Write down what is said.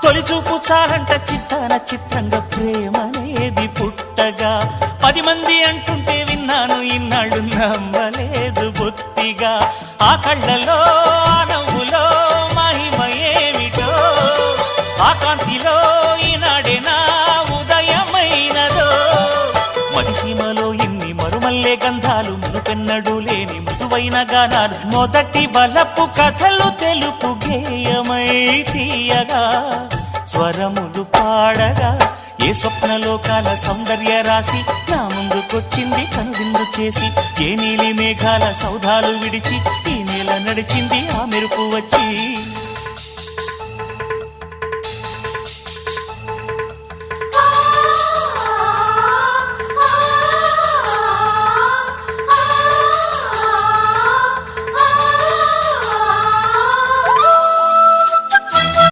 తొలి చూపు చాలంట చిత్తాన చిత్రంగా ప్రేమనేది పుట్టగా 10 మంది అంటుంటే విన్నాను ఇన్నాళ్ళు నమ్మలేదు బొత్తిగా ఆ కళ్ళలో ఆ నవ్వులో మహిమ ఏమిటో ఆ కాంతిలో ఈనాడే నా ఉదయమైనదో మదిసీమలో ఇన్ని మరుమల్లే గంధాలు మునుపెన్నడు లేని మృదువైన గానాలు మొదటి బలపు కథలు తెలుపు గేయమై తీయగా స్వరములు పాడగా ఏ స్వప్నలోకాల సౌందర్య రాసి నా ముందుకొచ్చింది కనువిందు చేసి ఏ నీలి మేఘాల సౌధాలు విడిచి ఈ నేల నడిచింది ఆ మెరుపు వచ్చి